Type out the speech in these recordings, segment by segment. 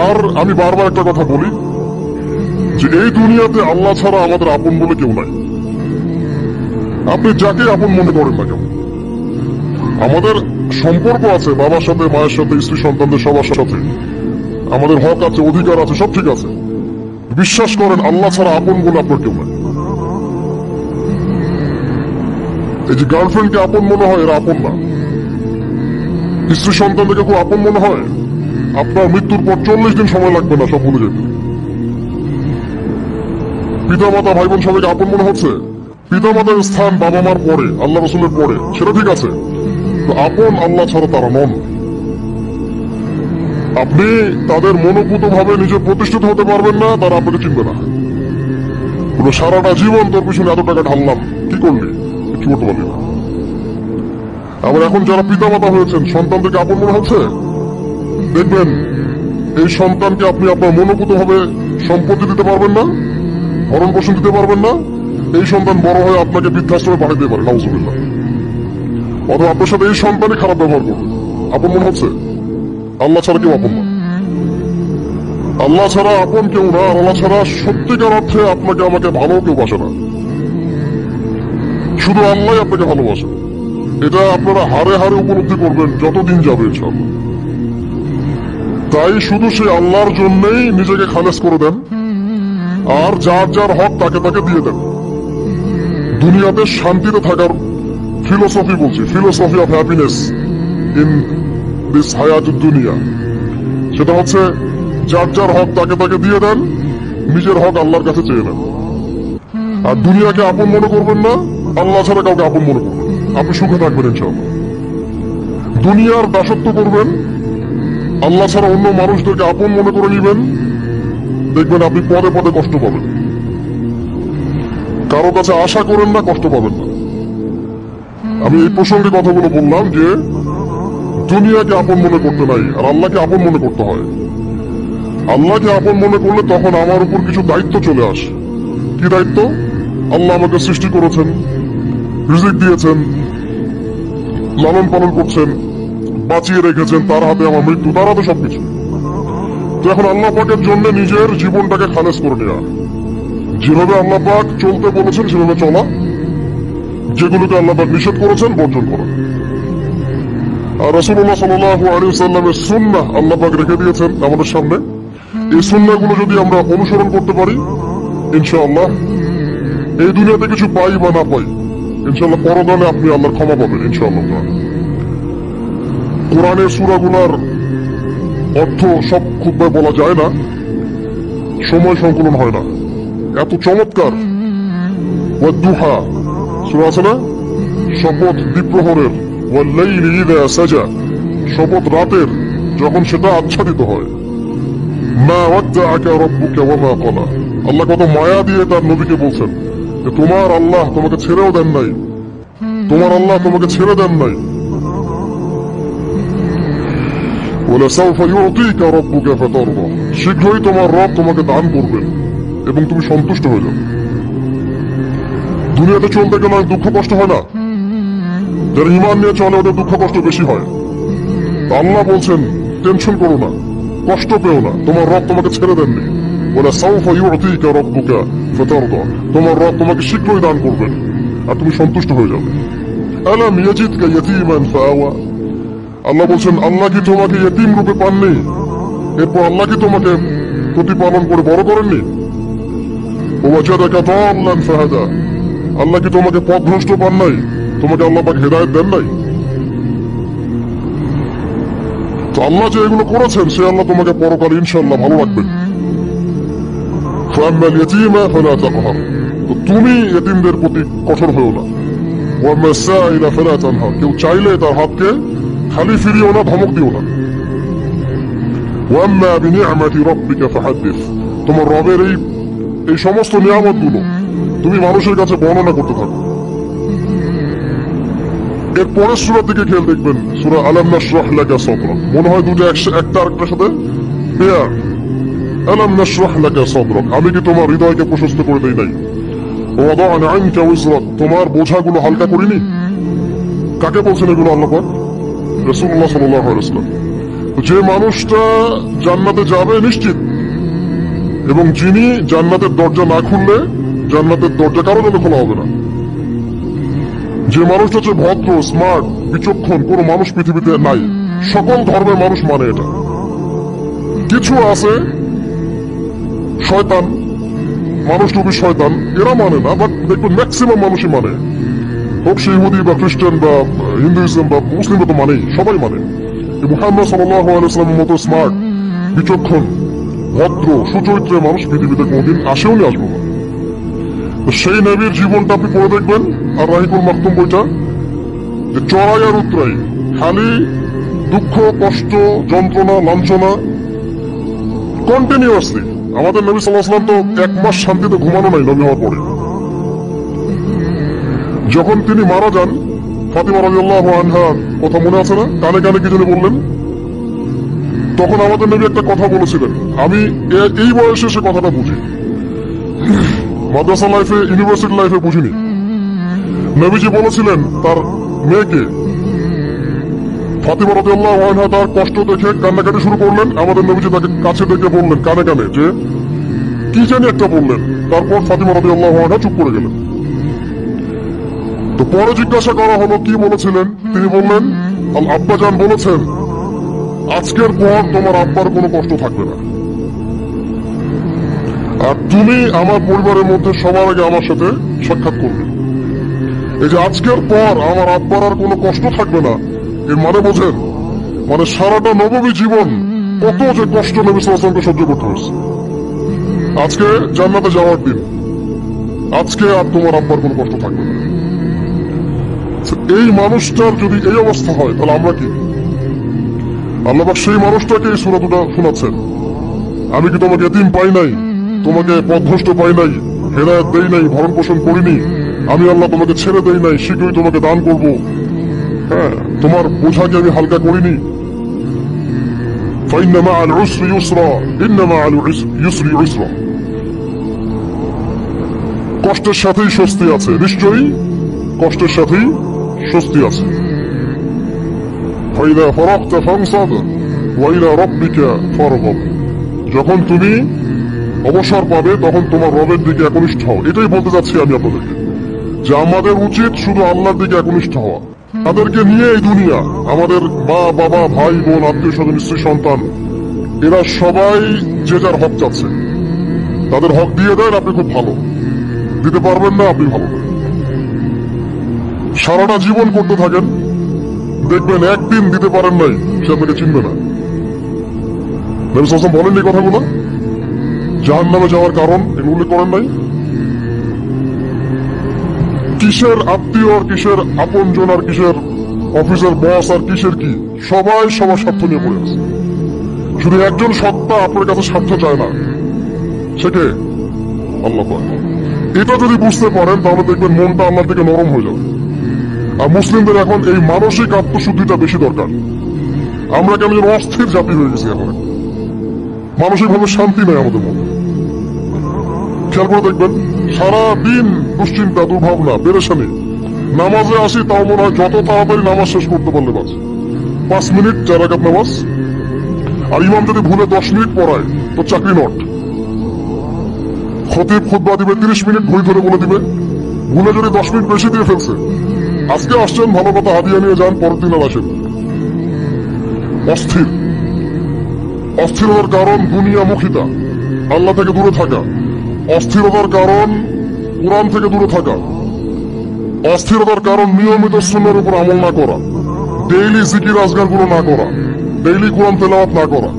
আর আমি বারবার একটা কথা বলি যে এই দুনিয়াতে আল্লাহ ছাড়া আমাদের আপন বলে কেউ নাই। আপনি যাকে আপন মনে করেন না কেন, আমাদের সম্পর্ক আছে বাবার সাথে, মায়ের সাথে, স্ত্রী সন্তানদের সবার সাথে, আমাদের হক আছে, অধিকার আছে, সব ঠিক আছে। বিশ্বাস করেন আল্লাহ ছাড়া আপন বলে আপনার কেউ নাই। এই যে গার্লফ্রেন্ডকে আপন মনে হয়, এরা আপন না। স্ত্রী সন্তানদেরকে খুব আপন মনে হয়, আপনার মৃত্যুর পর 40 দিন সময় লাগবে না সব ভুলে যেতে। পিতা মাতা ভাই বোন সবাইকে আপন মনে হচ্ছে। পিতা মাতার স্থান বাবা মার পরে, আল্লাহ রসুলের পরে, সেটা ঠিক আছে, তো আপন আল্লাহ ছাড়া তারা নন। আপনি তাদের মনোভূত ভাবে নিজে প্রতিষ্ঠিত হতে পারবেন না, তারা আপনাকে চিনবে না। সারাটা জীবন তোর পিছনে এত টাকা ঢাললাম, কি করলি? কিছু করতে পারলি না। আবার এখন যারা পিতা মাতা হয়েছেন, সন্তানদেরকে আপন মনে হচ্ছে, দেখবেন এই সন্তানকে আপনি আপনার মনোভূত ভাবে সম্পত্তি দিতে পারবেন না, ভরণ পোষণ দিতে পারবেন না। এই সন্তান বড় হয়ে আপনাকে বৃদ্ধাশ্রমে পাঠিয়ে দিতে পারে, নাউজুবিল্লাহ। অথবা আপনার সাথে এই সন্তানই খারাপ ব্যবহার করবে, আপন মনে হচ্ছে। আল্লাহ ছাড়া কেউ আপন না। আল্লাহ ছাড়া আপন কেউ না। আল্লাহ ছাড়া সত্যিকার অর্থে আপনাকে আমাকে ভালো কেউ বাসে না। শুধু আল্লাহ আপনাকে ভালোবাসে। এটা আপনারা হারে হারে উপলব্ধি করবেন যতদিন যাবে ইনশাআল্লাহ। তাই শুধু সেই আল্লাহর জন্যই নিজেকে খালেস করে দেন, আর যার যার হক তাকে তাকে দিয়ে দেন। দুনিয়াতে শান্তিতে থাকার ফিলোসফি বলছি, philosophy of happiness in this হায়াতুদ দুনিয়া, সেটা হচ্ছে যার যার হক তাকে তাকে দিয়ে দেন, নিজের হক আল্লাহর কাছে চেয়ে নেন। আর দুনিয়াকে আপন মনে করবেন না, আল্লাহ ছাড়া কাউকে আপন মনে করবেন, আপনি সুখে থাকবেন ইনশাআল্লাহ। দুনিয়ার দাসত্ব করবেন, আল্লাহ ছাড়া অন্য মানুষদেরকে আপন মনে করে নিবেন, দেখবেন আপনি পদে পদে কষ্ট পাবেন। কারো কাছে আশা করেন না, কষ্ট পাবেন না। আমি এই প্রসঙ্গে কথাগুলো বললাম যে দুনিয়াকে আপন মনে করতে নাই, আর আল্লাহকে আপন মনে করতে হয়। আল্লাহকে আপন মনে করলে তখন আমার উপর কিছু দায়িত্ব চলে আসে। কি দায়িত্ব? আল্লাহ আমাকে সৃষ্টি করেছেন, রিজিক দিয়েছেন, লালন পালন করছেন, বাঁচিয়ে রেখেছেন, তার হাতে আমার মৃত্যু, তার হাতে সবকিছু। তো এখন আল্লাহ পাকের জন্য নিজের জীবনটাকে খালেস করে নেওয়া, যেভাবে আল্লাহ পাক চলতে বলেছেন সেভাবে চলা, যেগুলোকে আল্লাহ পাক নিষেধ করেছেন বর্জন করা। আর রাসূলুল্লাহ সাল্লাল্লাহু আলাইহি ওয়াসাল্লামের সুন্নাহ আল্লাহ পাক রেখে দিয়েছেন আমাদের সামনে। এই সুন্নাহগুলো যদি আমরা অনুসরণ করতে পারি, ইনশাআল্লাহ এই দুনিয়াতে কিছু পাই বা না পাই, ইনশাআল্লাহ পরকালে আপনি আল্লাহর ক্ষমা পাবেন ইনশাআল্লাহ। কোরআনের সূরাগুলোর অর্থ সব খুতবায় বলা যায় না, সময় সংকলন হয় না। এত চমৎকার ওয়াদ-দুহা সূরা আছে না, শপথ দ্বিপ্রহরের, ওয়াল-লাইলি ইযা সাজা, শপথ রাতের যখন সেটা আচ্ছাদিত হয়। মা ওয়াদ্দাআকা রাব্বুকা ওয়া মা ক্বালা, আল্লাহ কত মায়া দিয়ে তার নবীকে বলছেন যে তোমার আল্লাহ তোমাকে ছেড়েও দেন নাই, তোমার আল্লাহ তোমাকে ছেড়ে দেন নাই। ওয়ালাসাউফা ইউতিকা রাব্বুকা ফাতারদা, শীঘ্রই তোমার রব তোমাকে দান করবেন এবং তুমি সন্তুষ্ট হয়ে যাবে। দুনিয়াতে চলতে গেলে দুঃখ কষ্ট হয় না? যারা ঈমান নিয়ে চলে ওদের দুঃখ কষ্ট বেশি হয়। আল্লাহ বলছেন টেনশন করো না, কষ্ট পেও না, তোমার রব তোমাকে ছেড়ে দেননি। ওয়ালাসাউফা ইউতিকা রাব্বুকা ফাতারদা, তোমার রব তোমাকে শীঘ্রই দান করবেন আর তুমি সন্তুষ্ট হয়ে যাবে। আলাম ইয়াজিদকা ইয়াতীমান ফাআওয়া, আল্লাহ বলছেন আল্লাহ কি তোমাকে ইয়তীম রূপে পাননি, এরপর আল্লাহ কি তোমাকে প্রতিপালন করে বড় করেননি? ওয়াজাদাকা দাল্লান ফাহাদা, আল্লাহ কি তোমাকে পথভ্রষ্ট পান নাই, তোমাকে আল্লাহ পাক হেদায়েত দেন নাই? তো আল্লাহ যে এগুলো করেছেন সে আল্লাহ তোমাকে পরকালে ইনশাআল্লাহ ভালো রাখবেন। ফাআম্মাল ইয়াতীমা ফালা তাকহার, তো তুমি ইয়তীমদের প্রতি কঠোর হও না। ওয়াম্মা সাইলা ফালা তানহার, কেউ চাইলে তার হাতকে খালি ফিরিও না, ধমক দিও না। ওয়াম্মা বিনি'মাতি রাব্বিকা ফাহাদ্দিস, তোমার রবের এই সমস্ত নিয়ামতগুলো তুমি মানুষের কাছে বর্ণনা করতে থাকো। এর পরের সূরার দিকে খেয়াল দেখবেন, সূরা আলাম নাশরাহ লাকা সাদরাক, মনে হয় দুটো একটা আরেকটার সাথে পেয়ার। আলাম নাশরাহ লাকা সাদরাক, আমি কি তোমার হৃদয়কে প্রশস্ত করে দেই নাই? ওয়াদা'না আনকা ওয়িজরাক, তোমার বোঝাগুলো হালকা করিনি? কাকে বলছেন এগুলো আল্লাহ পাক? রাসূলুল্লাহ সাল্লাল্লাহু আলাইহি ওয়াসাল্লাম। যে মানুষটা জান্নাতে যাবে নিশ্চিত, এবং যিনি জান্নাতের দরজা না খুললে জান্নাতের দরজা কারো জন্য খোলা হবে না। যে মানুষটা হচ্ছে ভদ্র, স্মার্ট, বিচক্ষণ, কোনো মানুষ পৃথিবীতে নাই। সকল ধর্মের মানুষ মানে এটা। কিছু আছে শয়তান, মানুষ রূপী শয়তান, এরা মানে না, বাট দেখবেন ম্যাক্সিমাম মানুষই মানে। হোক সে ইহুদি বা খ্রিস্টান বা হিন্দুইজম বা মুসলিম তো মানেই, সবাই মানে। মুহাম্মদ সাল্লাল্লাহু আলাইহি ওয়াসাল্লামের মতো স্মার্ট, বিচক্ষণ, ভদ্র, সুচরিত্রের মানুষ পৃথিবীতে কোনদিন আসেও নি, আসবো না। সেই নবীর জীবনটা আপনি পড়ে দেখবেন, আর রাহিকুল মাকতুম বইটা, যে চড়াই আর উতরাই, খালি দুঃখ, কষ্ট, যন্ত্রণা, লাঞ্ছনা, কন্টিনিউয়াসলি। আমাদের নবী সাল্লাল্লাহু আলাইহি ওয়াসাল্লাম তো 1 মাস শান্তিতে ঘুমানো নাই নবী হওয়ার পরে। যখন তিনি মারা যান, ফাতিমা রাদিয়াল্লাহু আনহার কথা মনে আছে না? কানে কানে কি জানি বললেন। তখন আমাদের নবী একটা কথা বলেছিলেন, আমি এই বয়সে সে কথাটা বুঝি, মাদ্রাসা লাইফে, ইউনিভার্সিটি লাইফে বুঝিনি। নবীজি বলেছিলেন তার মেয়েকে, ফাতিমা রাদিয়াল্লাহু আনহা তার কষ্ট দেখে কান্নাকাটি শুরু করলেন। আমাদের নবীজি তাকে কাছে ডেকে বললেন কানে কানে যে কি জানি একটা বললেন। তারপর ফাতিমা রাদিয়াল্লাহু আনহা চুপ করে গেলেন। তো পরে জিজ্ঞাসা করা হলো কি বলেছিলেন, তিনি বললেন আব্বাজান বলেছেন আজকের পর তোমার আব্বার কোনো কষ্ট থাকবে না, আর তুমি আমার পরিবারের মধ্যে সবার আগে আমার সাথে সাক্ষাৎ করবে। এই যে আজকের পর আমার আব্বার আর কোনো কষ্ট থাকবে না, এর মানে বোঝেন, মানে সারাটা নববী জীবন কত যে কষ্ট নবী সাল্লাল্লাহু আলাইহি ওয়াসাল্লামকে সহ্য করতে হয়েছে। আজকে জান্নাতে যাওয়ার দিন, আজকে আর তোমার আব্বার কোনো কষ্ট থাকবে না। এই মানুষটার যদি এই অবস্থা হয়, তাহলে আমরা কি? আল্লাহ পাক সেই মানুষটাকে এই সূরাটা শোনাচ্ছেন, আমি কি তোমাকে এতিম পাই নাই, তোমাকে পথভ্রষ্ট পাই নাই, হেদায়েত দেই নাই, ভরণ পোষণ করিনি, আমি আল্লাহ তোমাকে ছেড়ে দেই নাই, শীঘ্রই তোমাকে দান করব, হ্যাঁ, তোমার বোঝাকে আমি হালকা করিনি। ফাইন্না মা'আল উসরি ইউসরা, ইন্না মা'আল ইউসরি ইউসরা। কষ্টের সাথেই স্বস্তি আছে, নিশ্চয়ই কষ্টের সাথেই স্বস্তি আছে। ফাইদা ফারাগতা ফানসাব ওয়া ইলা রাব্বিকা ফারগাব। যখন তুমি অবসর পাবে তখন তোমার রবের দিকে একনিষ্ঠ হও। এটাই বলতে চাচ্ছি আমি আপনাদেরকে, যে আমাদের উচিত শুধু আল্লাহর দিকে একনিষ্ঠ হওয়া। তাদেরকে নিয়ে এই দুনিয়া, আমাদের মা বাবা, ভাই বোন, আত্মীয় স্বজন, স্ত্রী সন্তান, এরা সবাই যে যার হক চাচ্ছে। তাদের হক দিয়ে দেন, আপনি খুব ভালো। দিতে পারবেন না, আপনি ভালো না। সারাটা জীবন করতে থাকেন, দেখবেন একদিন দিতে পারেন নাই, সে আপনাকে চিনবে না। নবী সাল্লাল্লাহু আলাইহি ওয়াসাল্লাম বলেন এই কথাগুলো, জাহান্নামে যাওয়ার কারণ এগুলো উল্লেখ করেন নাই। কিসের আত্মীয় আর কিসের আপনজন আর কিসের অফিসের বস আর কিসের কি, সবাই সবার স্বার্থ নিয়ে পড়ে আছে। শুধু একজন সত্তা আপনার কাছে স্বার্থ চায় না, সে কে? আল্লাহ পাক। এটা যদি বুঝতে পারেন তাহলে দেখবেন মনটা আল্লাহর দিকে নরম হয়ে যাবে। আর মুসলিমদের এখন এই মানসিক আত্মশুদ্ধিটা বেশি দরকার। আমরা কেন যেন অস্থির জাতি হয়ে গেছি এখন, মানসিকভাবে শান্তি নেই আমাদের মধ্যে। খেয়াল করে দেখবেন সারাদিন দুশ্চিন্তা, দুর্ভাবনা, পেরেশানি। নামাজে আসি তাও মনে হয় যত তাড়াতাড়ি নামাজ শেষ করতে পারলে বাস। 5 মিনিট 4 রাকাত নামাজ, আর ইমাম যদি ভুলে 10 মিনিট পড়ায় তো চাকরি নট। খতিব খুতবা দিবে 30 মিনিট ঘড়ি ধরে বলে দিবে, ভুলে যদি 10 মিনিট বেশি দিয়ে ফেলছে, আজকে আসছেন ভালো কথা, হাদিয়া নিয়ে যান, পরের দিন আর আসেন। অস্থির। অস্থিরতার কারণ দুনিয়ামুখিতা, আল্লাহ থেকে দূরে থাকা। অস্থিরতার কারণ কোরআন থেকে দূরে থাকা। অস্থিরতার কারণ নিয়মিত সুন্নাহর উপর আমল না করা, ডেইলি জিকির আজগার গুলো না করা, ডেইলি কোরআন তেলাওয়াত না করা,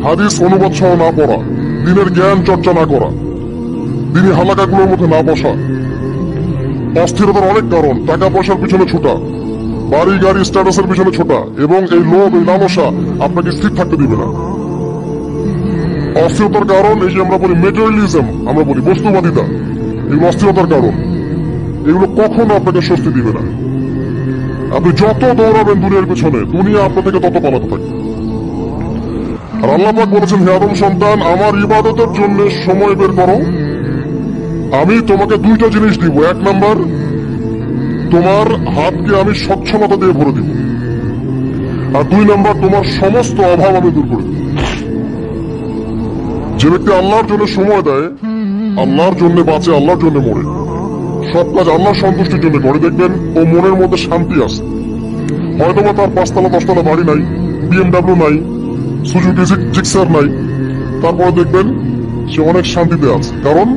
হাদিস অনুবাদ সহ না পড়া, দিনের জ্ঞান চর্চা না করা, দিনী হালাকাগুলোর মধ্যে না বসা। অস্থিরতার অনেক কারণ, টাকা পয়সার পিছনে ছোটা, বাড়ি গাড়ি স্ট্যাটাসের পিছনে ছোটা, এবং এই লোভ, এই লালসা আপনাকে স্থির থাকতে দিবে না। অস্থিরতার কারণ এই যে আমরা বলি মেটেরিয়ালিজম, আমরা বলি বস্তুবাদিতা, এগুলো অস্থিরতার কারণ। এগুলো কখনো আপনাকে স্বস্তি দিবে না। আপনি যত দৌড়াবেন দুনিয়ার পেছনে, দুনিয়া আপনার থেকে তত পালাতে থাকবে। আর আল্লাহ পাক বলেছেন, হে আদম সন্তান, আমার ইবাদতের জন্য সময় বের করো, আমি তোমাকে 2টা জিনিস দিব। 1 নাম্বার, তোমার হাতকে আমি সচ্ছলতা দিয়ে ভরে দিব। আর 2 নাম্বার, তোমার সমস্ত অভাব আমি দূর করে দেব। যে ব্যক্তি আল্লাহর জন্য সময় দেয়, আল্লাহর জন্য বাঁচে, আল্লাহর জন্য মরে, সব কাজ আল্লাহর সন্তুষ্টির জন্য করে, দেখবেন ও মনের মধ্যে শান্তি আছে। হয়তোবা তার 5 তলা 10 তলা বাড়ি নাই, BMW নাই, সুজুকি জিক্সার নাই, তারপরে দেখবেন সে অনেক শান্তিতে আছে, কারণ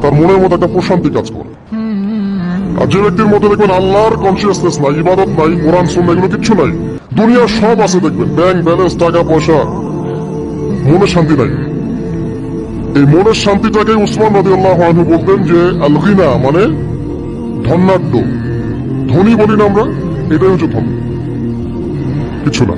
তার মনের মধ্যে একটা প্রশান্তি কাজ করে। আর যে ব্যক্তির মধ্যে দেখবেন আল্লাহর কনসিয়াসনেস নাই, ইবাদত নাই, কোরআন সুন্নাহ এগুলো কিচ্ছু নাই, দুনিয়ার সব আছে, দেখবেন ব্যাংক ব্যালেন্স, টাকা পয়সা, মনে শান্তি নাই। এই মনের শান্তিটাকে উসমান রাদিয়াল্লাহু আনহু বলতেন যে আল গিনা, মানে ধনাঢ্য, ধনী বলি না আমরা, এটাই হচ্ছে ধন, কিছু না।